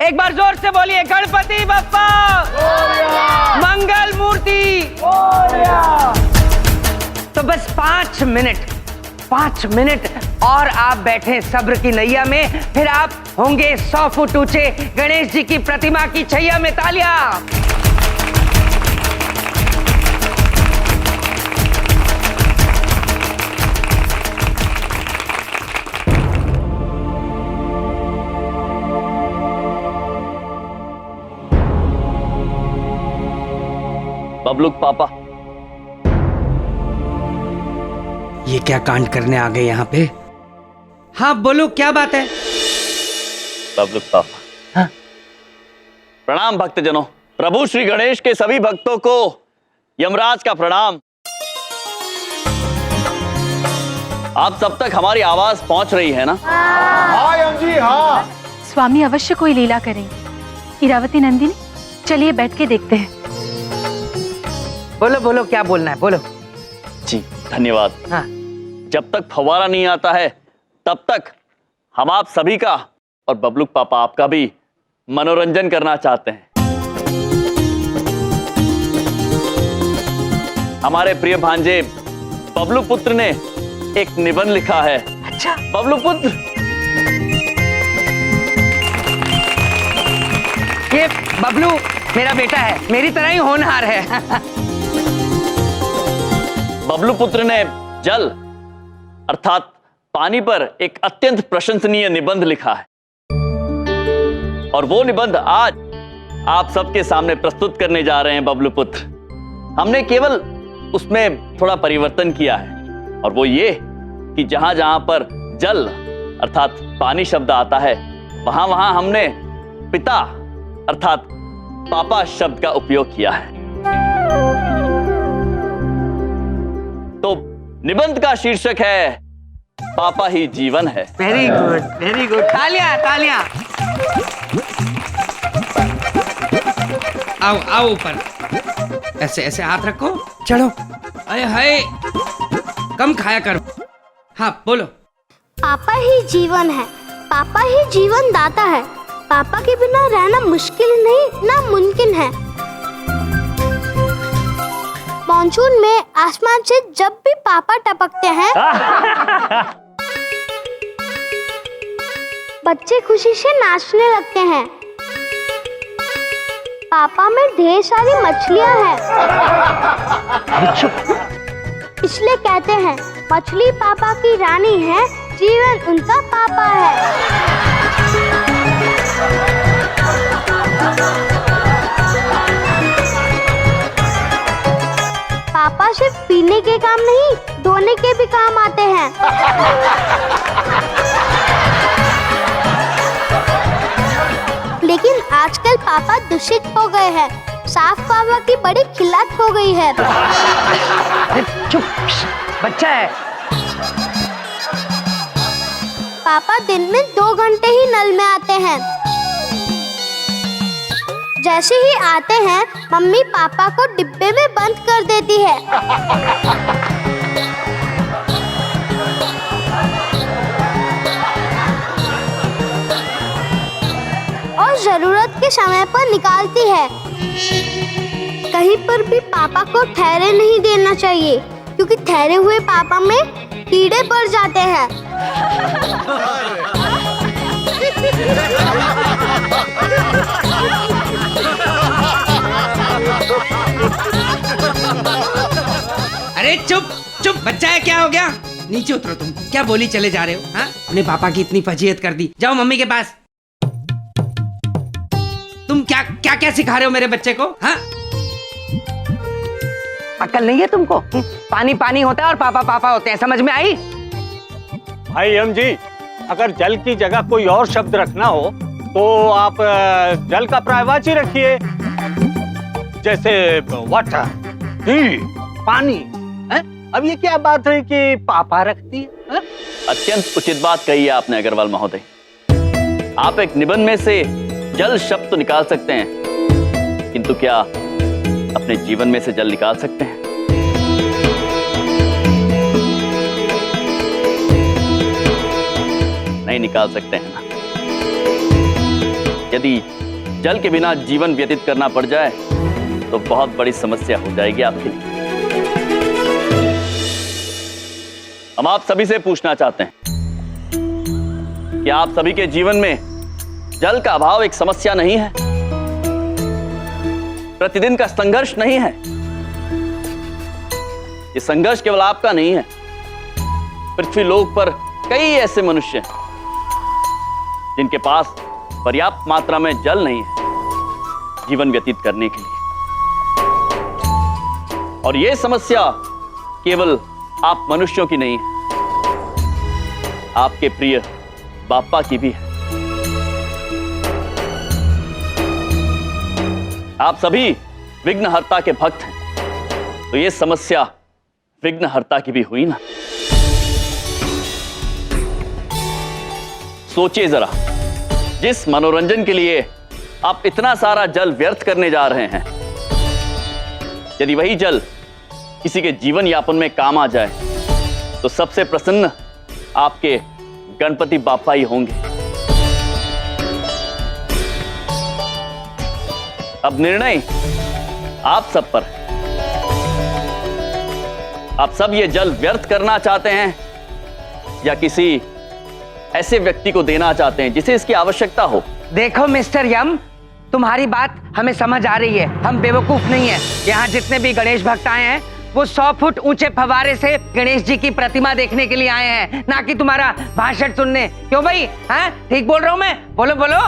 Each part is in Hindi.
एक बार जोर से बोलिए, गणपति बप्पा मंगल मूर्ति। तो बस 5 मिनट और आप बैठे सब्र की नैया में, फिर आप होंगे 100 फुट ऊंचे गणेश जी की प्रतिमा की छैया में। तालियां। बबलूक पापा, ये क्या कांड करने आ गए यहाँ पे? हाँ बोलो, क्या बात है? बबलूक पापा, हाँ? प्रणाम भक्तजनों। प्रभु श्री गणेश के सभी भक्तों को यमराज का प्रणाम। आप सब तक हमारी आवाज पहुंच रही है ना? हाँ यम जी, हाँ। स्वामी अवश्य कोई लीला करेंगे। इरावती नंदिनी, चलिए बैठ के देखते हैं। बोलो बोलो, क्या बोलना है, बोलो। जी धन्यवाद। हाँ। जब तक फव्वारा नहीं आता है तब तक हम आप सभी का और बबलूक पापा आपका भी मनोरंजन करना चाहते हैं। हमारे प्रिय भांजे बबलू पुत्र ने एक निबंध लिखा है। अच्छा। बबलू पुत्र, ये बबलू मेरा बेटा है, मेरी तरह ही होनहार है। बबलू पुत्र ने जल अर्थात पानी पर एक अत्यंत प्रशंसनीय निबंध लिखा है और वो निबंध आज आप सबके सामने प्रस्तुत करने जा रहे हैं। बबलू पुत्र, हमने केवल उसमें थोड़ा परिवर्तन किया है और वो ये कि जहां जहां पर जल अर्थात पानी शब्द आता है, वहां वहां हमने पिता अर्थात पापा शब्द का उपयोग किया है। तो निबंध का शीर्षक है पापा ही जीवन है। Very good, very good. तालियां तालियां। आओ आओ ऊपर, ऐसे ऐसे हाथ रखो, चलो। अरे हाय, कम खाया कर। हाँ बोलो। पापा ही जीवन है, पापा ही जीवन दाता है। पापा के बिना रहना मुश्किल नहीं, नामुमकिन है। मानसून में आसमान से जब भी पापा टपकते हैं, बच्चे खुशी से नाचने लगते हैं। पापा में ढेर सारी मछलियां हैं, इसलिए कहते हैं मछली पापा की रानी है, जीवन उनका पापा है। पापा सिर्फ पीने के काम नहीं, धोने के भी काम आते हैं। लेकिन आजकल पापा दूषित हो गए हैं, साफ पापा की बड़ी खिल्लत हो गई है। चुप, बच्चा है। पापा दिन में 2 घंटे ही नल में आते हैं। जैसे ही आते हैं, मम्मी पापा को डिब्बे में बंद कर देती है। और जरूरत के समय पर निकालती है। कहीं पर भी पापा को ठहरे नहीं देना चाहिए, क्योंकि ठहरे हुए पापा में कीड़े पड़ जाते हैं। अरे चुप चुप, बच्चा है, क्या हो गया? नीचे उतरो तुम, क्या बोली चले जा रहे हो? हाँ, अपने पापा की इतनी फजीहत कर दी, जाओ मम्मी के पास। तुम क्या क्या क्या सिखा रहे हो मेरे बच्चे को? हाँ, अक्ल नहीं है तुमको? पानी पानी होता है और पापा पापा होते हैं, समझ में आई? भाई यम जी, अगर जल की जगह कोई और शब्द रखना हो तो आप जल का पर्यायवाची रखिए, जैसे वाटर, टी, पानी। अब ये क्या बात है कि पापा रखती है? अत्यंत उचित बात कही है आपने अग्रवाल महोदय। आप एक निबंध में से जल शब्द तो निकाल सकते हैं, किंतु क्या अपने जीवन में से जल निकाल सकते हैं? नहीं निकाल सकते हैं ना। यदि जल के बिना जीवन व्यतीत करना पड़ जाए तो बहुत बड़ी समस्या हो जाएगी आपके लिए। हम आप सभी से पूछना चाहते हैं कि आप सभी के जीवन में जल का अभाव एक समस्या नहीं है, प्रतिदिन का संघर्ष नहीं है। ये संघर्ष केवल आपका नहीं है, पृथ्वी लोक पर कई ऐसे मनुष्य हैं जिनके पास पर्याप्त मात्रा में जल नहीं है जीवन व्यतीत करने के लिए। और यह समस्या केवल आप मनुष्यों की नहीं है, आपके प्रिय बाप्पा की भी है। आप सभी विघ्नहर्ता के भक्त हैं, तो यह समस्या विघ्नहर्ता की भी हुई ना। सोचिए जरा, जिस मनोरंजन के लिए आप इतना सारा जल व्यर्थ करने जा रहे हैं, यदि वही जल किसी के जीवन यापन में काम आ जाए तो सबसे प्रसन्न आपके गणपति बाप्पा ही होंगे। अब निर्णय आप सब पर है। आप सब ये जल व्यर्थ करना चाहते हैं या किसी ऐसे व्यक्ति को देना चाहते हैं जिसे इसकी आवश्यकता हो। देखो मिस्टर यम, तुम्हारी बात हमें समझ आ रही है, हम बेवकूफ नहीं है। यहाँ जितने भी गणेश भक्त आए हैं वो 100 फुट ऊंचे फव्वारे से गणेश जी की प्रतिमा देखने के लिए आए हैं, ना कि तुम्हारा भाषण सुनने। क्यों भाई? हैं? ठीक बोल रहा हूं मैं? बोलो बोलो।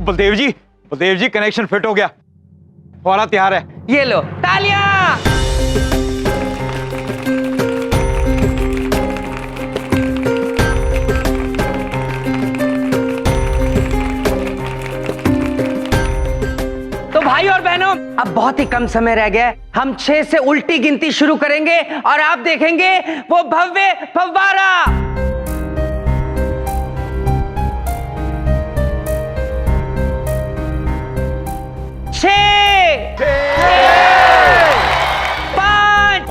बलदेव जी कनेक्शन फिट हो गया, फव्वारा तैयार है। ये लो तालियां। तो भाई और बहनों, अब बहुत ही कम समय रह गया है। हम 6 से उल्टी गिनती शुरू करेंगे और आप देखेंगे वो भव्य फव्वारा। 6 5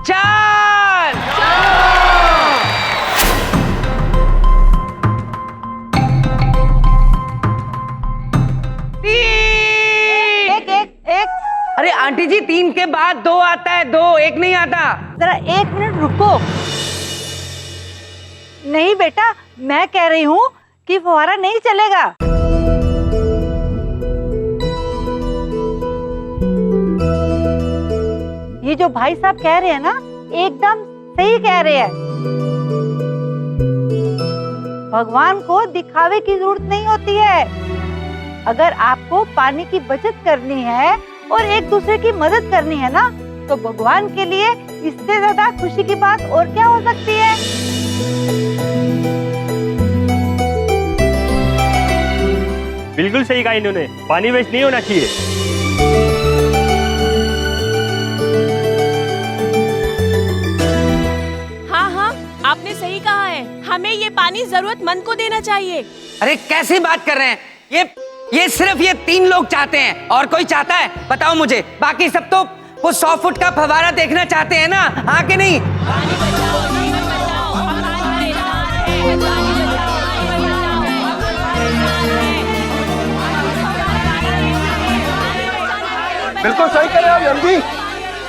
4 एक। अरे आंटी जी, 3 के बाद 2 आता है, 2 1 नहीं आता। जरा 1 मिनट रुको। नहीं बेटा, मैं कह रही हूँ कि फव्वारा नहीं चलेगा। ये जो भाई साहब कह रहे हैं ना, एकदम सही कह रहे हैं। भगवान को दिखावे की जरूरत नहीं होती है। अगर आपको पानी की बचत करनी है और एक दूसरे की मदद करनी है ना, तो भगवान के लिए इससे ज्यादा खुशी की बात और क्या हो सकती है। बिल्कुल सही कहा इन्होंने, पानी वेस्ट नहीं होना चाहिए। हाँ, आपने सही कहा है, हमें ये पानी जरूरतमंद को देना चाहिए। अरे कैसी बात कर रहे हैं? ये सिर्फ ये 3 लोग चाहते हैं, और कोई चाहता है? बताओ मुझे। बाकी सब तो वो 100 फुट का फव्वारा देखना चाहते हैं ना, हाँ कि नहीं? बिल्कुल सही कर रहे हैं आप यम जी,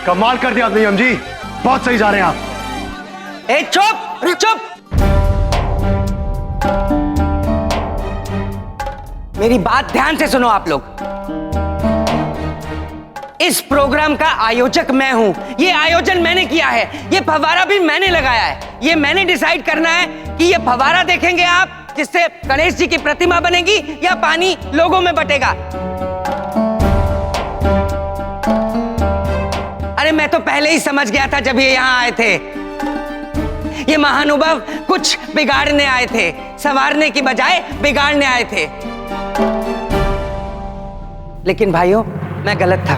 कमाल कर दिया आपने यम जी, बहुत सही जा रहे हैं आप। ए चुप चुप, मेरी बात ध्यान से सुनो आप लोग। इस प्रोग्राम का आयोजक मैं हूं, ये आयोजन मैंने किया है, ये फव्वारा भी मैंने लगाया है। ये मैंने डिसाइड करना है कि ये फव्वारा देखेंगे आप जिससे गणेश जी की प्रतिमा बनेगी, या पानी लोगों में बटेगा। अरे मैं तो पहले ही समझ गया था जब ये यहाँ आए थे। ये महानुभाव कुछ बिगाड़ने आए थे, संवारने की बजाय बिगाड़ने आए थे। लेकिन भाइयों, मैं गलत था।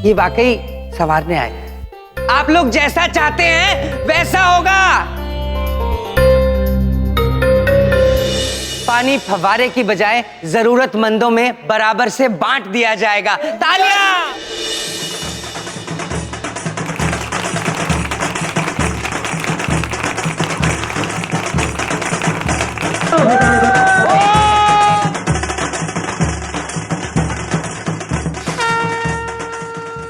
ये वाकई संवारने आए। आप लोग जैसा चाहते हैं वैसा होगा। पानी फव्वारे की बजाय जरूरतमंदों में बराबर से बांट दिया जाएगा। तालियां!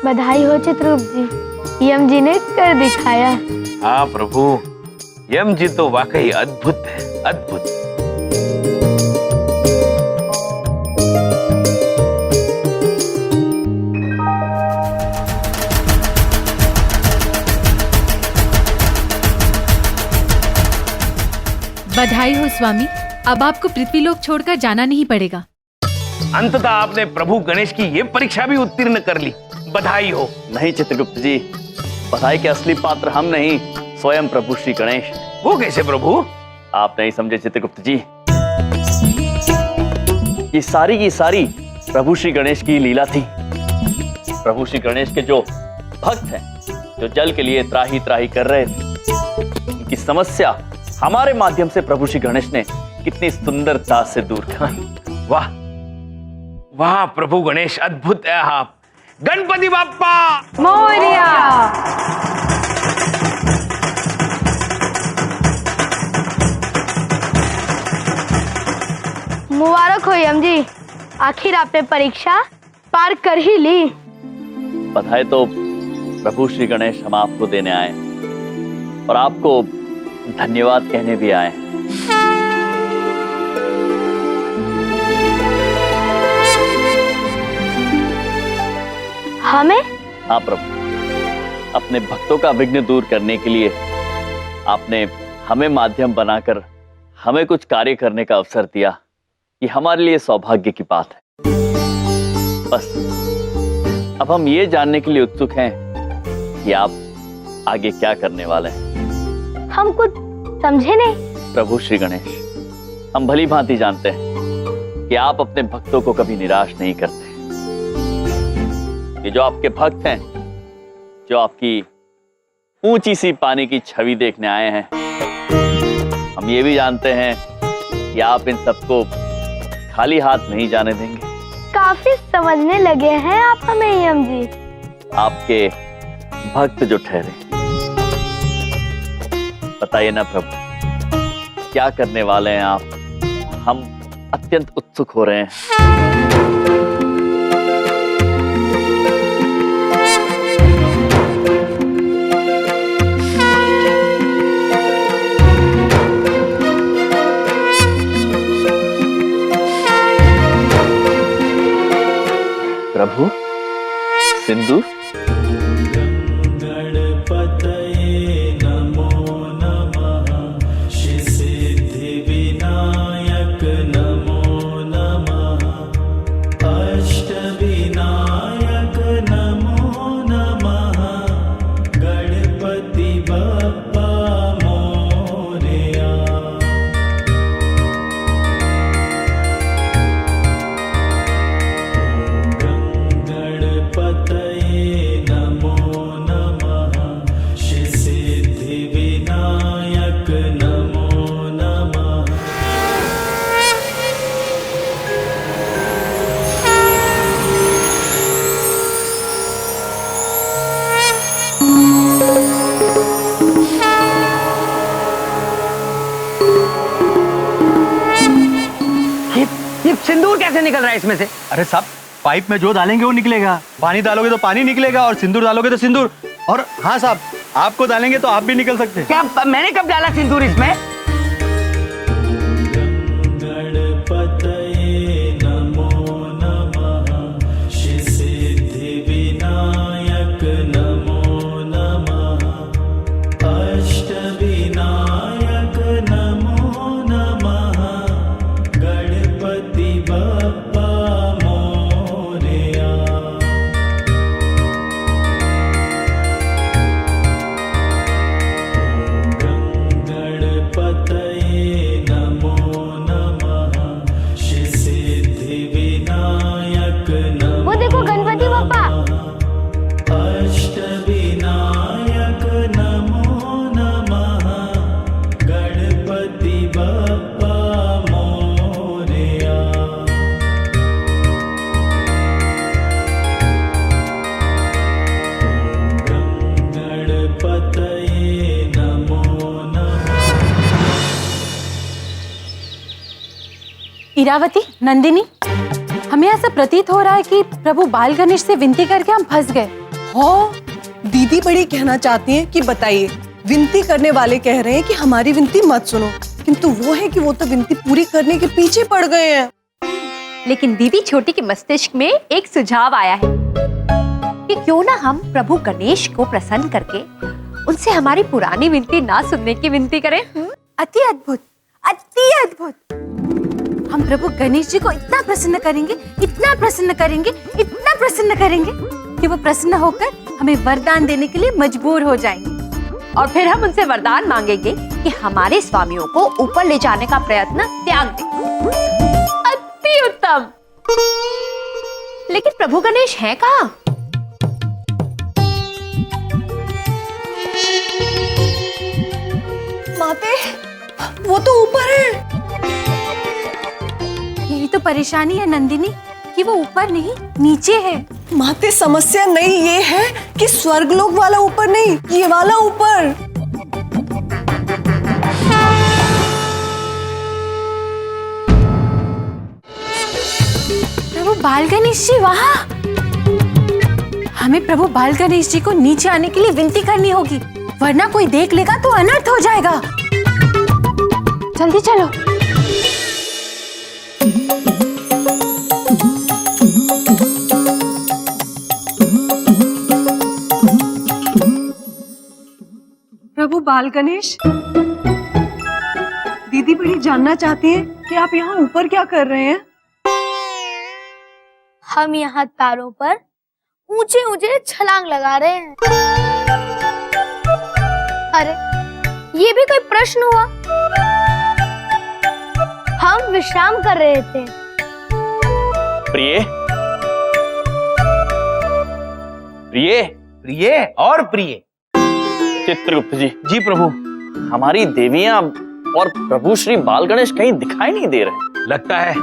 बधाई हो चित्रगुप्त जी, यम जी ने कर दिखाया। हाँ प्रभु, यम जी तो वाकई अद्भुत है, अद्भुत। बधाई हो स्वामी, अब आपको पृथ्वीलोक छोड़कर जाना नहीं पड़ेगा। अंततः आपने प्रभु गणेश की ये परीक्षा भी उत्तीर्ण कर ली, बधाई हो। नहीं चित्रगुप्त जी, बधाई के असली पात्र हम नहीं, स्वयं प्रभु श्री गणेश। वो कैसे प्रभु? आप नहीं समझे चित्रगुप्त जी, ये सारी की सारी प्रभु श्री गणेश की लीला थी। प्रभु श्री गणेश के जो भक्त हैं, जो जल के लिए त्राही त्राही कर रहे थे, उनकी समस्या हमारे माध्यम से प्रभु श्री गणेश ने कितनी सुंदरता से दूर की। वाह वाह प्रभु गणेश, अद्भुत है आप। गणपति बाप्पा मोरिया। मुबारक हो यम जी, आखिर आपने परीक्षा पार कर ही ली। बधाई तो प्रभु श्री गणेश हम आपको देने आए और आपको धन्यवाद कहने भी आए। हमें? हाँ प्रभु, अपने भक्तों का विघ्न दूर करने के लिए आपने हमें माध्यम बनाकर हमें कुछ कार्य करने का अवसर दिया। ये हमारे लिए सौभाग्य की बात है। बस अब हम ये जानने के लिए उत्सुक हैं कि आप आगे क्या करने वाले हैं। हम कुछ समझे नहीं। प्रभु श्री गणेश, हम भली भांति जानते हैं कि आप अपने भक्तों को कभी निराश नहीं करते। ये जो आपके भक्त हैं, जो आपकी ऊंची सी पानी की छवि देखने आए हैं, हम ये भी जानते हैं कि आप इन सबको खाली हाथ नहीं जाने देंगे। काफी समझने लगे हैं आप हमें यम जी। आपके भक्त जो ठहरे, बताइए ना प्रभु, क्या करने वाले हैं आप? हम अत्यंत उत्सुक हो रहे हैं। प्रभु, सिंदूर। सिंदूर कैसे निकल रहा है इसमें से? अरे साहब, पाइप में जो डालेंगे वो निकलेगा। पानी डालोगे तो पानी निकलेगा और सिंदूर डालोगे तो सिंदूर। और हाँ साहब, आपको डालेंगे तो आप भी निकल सकते हैं। क्या मैंने कब डाला सिंदूर इसमें? इरावती, नंदिनी, हमें ऐसा प्रतीत हो रहा है कि प्रभु बाल गणेश से विनती करके हम फंस गए। हाँ, दीदी बड़ी कहना चाहती हैं कि बताइए, विनती करने वाले कह रहे हैं कि हमारी विनती मत सुनो, किंतु वो है कि वो तो विनती पूरी करने के पीछे पड़ गए हैं। लेकिन दीदी छोटी के मस्तिष्क में एक सुझाव आया है कि क्यों ना हम प्रभु गणेश को प्रसन्न करके उनसे हमारी पुरानी विनती ना सुनने की विनती करें। अति अद्भुत, अति अद्भुत। हम प्रभु गणेश जी को इतना प्रसन्न करेंगे, इतना प्रसन्न करेंगे, इतना प्रसन्न करेंगे कि वो प्रसन्न होकर हमें वरदान देने के लिए मजबूर हो जाएंगे। और फिर हम उनसे वरदान मांगेंगे कि हमारे स्वामियों को ऊपर ले जाने का प्रयत्न त्याग दें। अति उत्तम। लेकिन प्रभु गणेश हैं कहाँ? माते, वो तो ऊपर है। यही तो परेशानी है नंदिनी कि वो ऊपर नहीं नीचे है। माते, समस्या नहीं ये है कि स्वर्गलोक वाला ऊपर नहीं, ये वाला ऊपर। प्रभु बाल गणेश जी वहाँ। हमें प्रभु बाल गणेश जी को नीचे आने के लिए विनती करनी होगी, वरना कोई देख लेगा तो अनर्थ हो जाएगा। जल्दी चलो। प्रभु बाल गणेश, दीदी बड़ी जानना चाहती है कि आप यहाँ ऊपर क्या कर रहे हैं? हम यहाँ तारों पर ऊंचे ऊंचे छलांग लगा रहे हैं। अरे, ये भी कोई प्रश्न हुआ? हम विश्राम कर रहे थे। प्रिय, प्रिय, प्रिय और प्रिय। चित्रगुप्त जी। जी प्रभु। हमारी देवियां और प्रभु श्री बाल गणेश कहीं दिखाई नहीं दे रहे। लगता है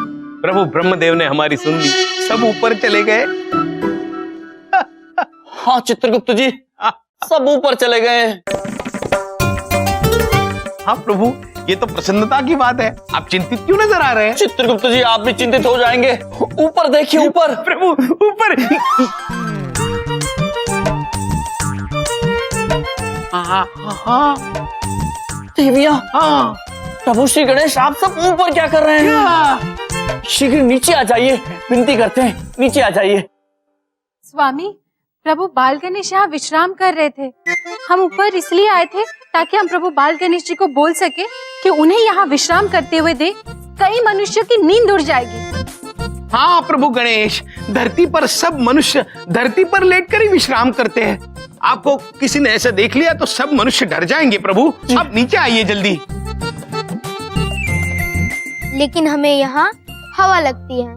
प्रभु ब्रह्मदेव ने हमारी सुन ली, सब ऊपर चले गए। हाँ चित्रगुप्त जी, सब ऊपर चले गए। हाँ प्रभु, ये तो प्रसन्नता की बात है। आप चिंतित क्यों नजर आ रहे हैं? चित्रगुप्त जी, आप भी चिंतित हो जाएंगे। ऊपर देखिए, ऊपर। प्रभु ऊपर। देवियां, हाँ। प्रभु श्री गणेश, आप सब ऊपर क्या कर रहे हैं? शीघ्र नीचे आ जाइए, विनती करते हैं, नीचे आ जाइए। स्वामी, प्रभु बाल गणेश यहाँ विश्राम कर रहे थे। हम ऊपर इसलिए आए थे ताकि हम प्रभु बाल गणेश जी को बोल सके कि उन्हें यहाँ विश्राम करते हुए देख कई मनुष्यों की नींद उड़ जाएगी। हाँ प्रभु गणेश, धरती पर सब मनुष्य धरती पर लेटकर ही विश्राम करते हैं। आपको किसी ने ऐसा देख लिया तो सब मनुष्य डर जाएंगे। प्रभु आप नीचे आइए जल्दी। लेकिन हमें यहाँ हवा लगती है।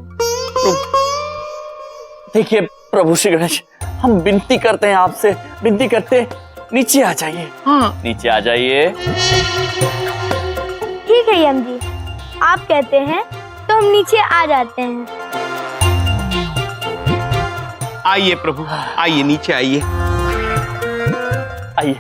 देखिए प्रभु श्री गणेश, हम विनती करते हैं आपसे, विनती करते, नीचे आ जाइए। हाँ। नीचे आ जाइए। ठीक है यम जी, आप कहते हैं तो हम नीचे आ जाते हैं। आइए प्रभु, आइए नीचे आइए। आइए।